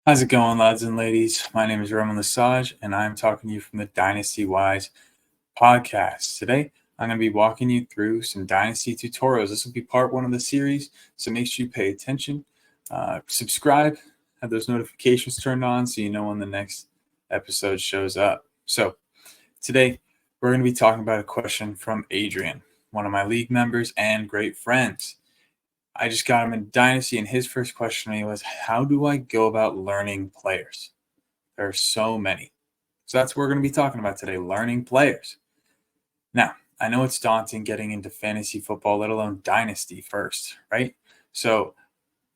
How's it going, lads and ladies? My name is Roman Lesage, and I'm talking to you from the DynastyWise podcast. Today, I'm going to be walking you through some Dynasty tutorials. This will be part one of the series, so make sure you pay attention. Subscribe, have those notifications turned on so you know when the next episode shows up. So, today, we're going to be talking about a question from Adrian, one of my league members and great friends. I just got him in Dynasty, and his first question to me was, how do I go about learning players? There are so many. So that's what we're going to be talking about today, learning players. Now, I know it's daunting getting into fantasy football, let alone Dynasty first, right? So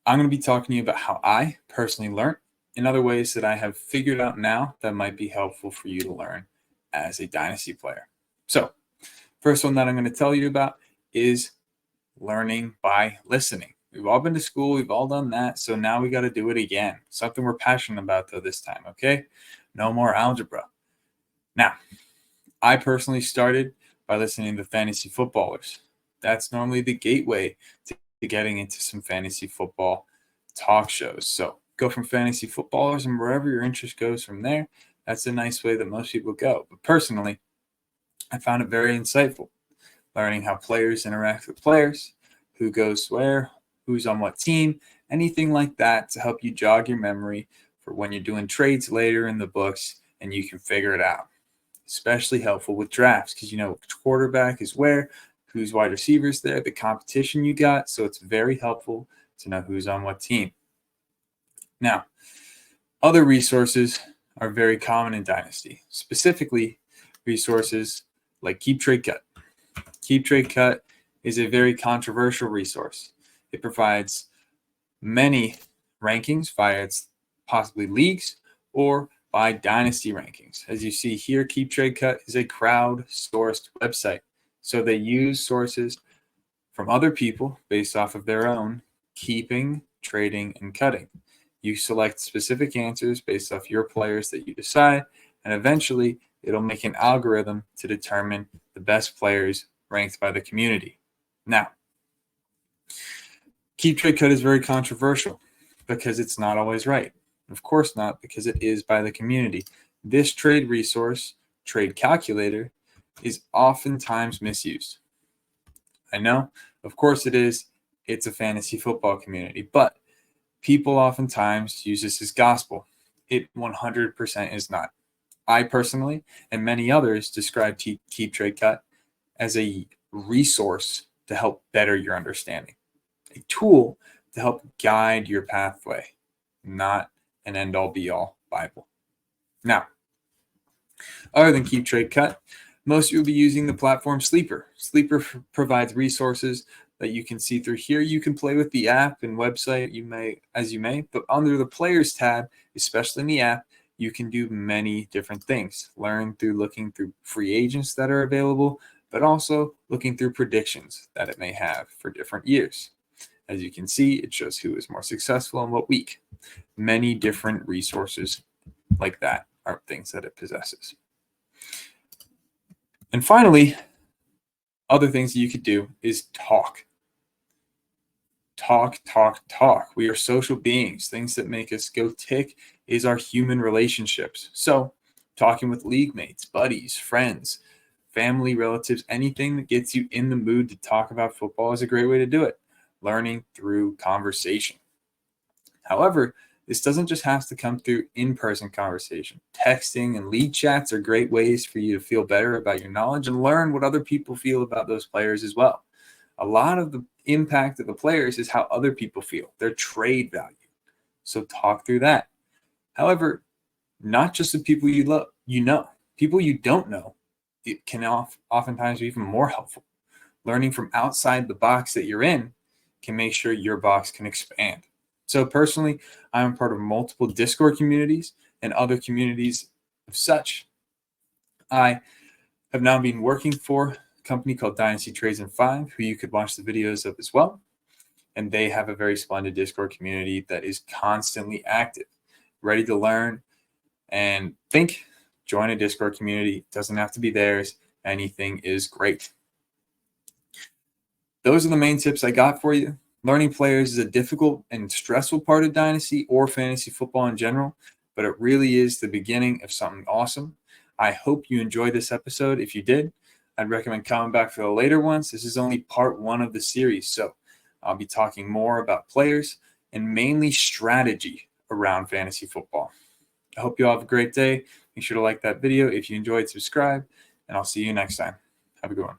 I'm going to be talking to you about how I personally learned and other ways that I have figured out now that might be helpful for you to learn as a Dynasty player. So first one that I'm going to tell you about is learning by listening. We've all been to school. We've all done that. So now we got to do it again. Something we're passionate about, though, this time. Okay. No more algebra. Now, I personally started by listening to fantasy footballers. That's normally the gateway to getting into some fantasy football talk shows. So go from fantasy footballers, and wherever your interest goes from there, that's a nice way that most people go. But personally, I found it very insightful. Learning how players interact with players, who goes where, who's on what team, anything like that to help you jog your memory for when you're doing trades later in the books and you can figure it out. Especially helpful with drafts because you know which quarterback is where, who's wide receivers there, the competition you got. So it's very helpful to know who's on what team. Now, other resources are very common in Dynasty, specifically resources like Keep Trade Cut. Keep Trade Cut is a very controversial resource. It provides many rankings via its possibly leagues or by dynasty rankings. As you see here, Keep Trade Cut is a crowd-sourced website. So they use sources from other people based off of their own keeping, trading, and cutting. You select specific answers based off your players that you decide, and eventually it'll make an algorithm to determine the best players ranked by the community. Now, Keep Trade Cut is very controversial because it's not always right. Of course not, because it is by the community. This trade resource, Trade Calculator, is oftentimes misused. I know, of course it is. It's a fantasy football community, but people oftentimes use this as gospel. It 100% is not. I personally and many others describe Keep Trade Cut as a resource to help better your understanding, a tool to help guide your pathway, not an end-all be-all Bible. Now, other than Keep Trade Cut, most of you will be using the platform Sleeper. Sleeper provides resources that you can see through here. You can play with the app and website as you may, but under the Players tab, especially in the app, you can do many different things. Learn through looking through free agents that are available, but also looking through predictions that it may have for different years. As you can see, it shows who is more successful in what week. Many different resources like that are things that it possesses. And finally, other things that you could do is talk. Talk. We are social beings. Things that make us go tick is our human relationships. So talking with league mates, buddies, friends, family, relatives, anything that gets you in the mood to talk about football is a great way to do it. Learning through conversation. However, this doesn't just have to come through in-person conversation. Texting and league chats are great ways for you to feel better about your knowledge and learn what other people feel about those players as well. A lot of the impact of the players is how other people feel, their trade value. So talk through that. However, not just the people you know, people you don't know, it can oftentimes be even more helpful. Learning from outside the box that you're in can make sure your box can expand. So personally, I'm a part of multiple Discord communities and other communities of such. I have now been working for a company called Dynasty Trades in 5, who you could watch the videos of as well. And they have a very splendid Discord community that is constantly active, ready to learn and think. Join a Discord community. It doesn't have to be theirs. Anything is great. Those are the main tips I got for you. Learning players is a difficult and stressful part of Dynasty or fantasy football in general, but it really is the beginning of something awesome. I hope you enjoyed this episode. If you did, I'd recommend coming back for the later ones. This is only part 1 of the series, so I'll be talking more about players and mainly strategy around fantasy football. I hope you all have a great day. Make sure to like that video. If you enjoyed, subscribe, and I'll see you next time. Have a good one.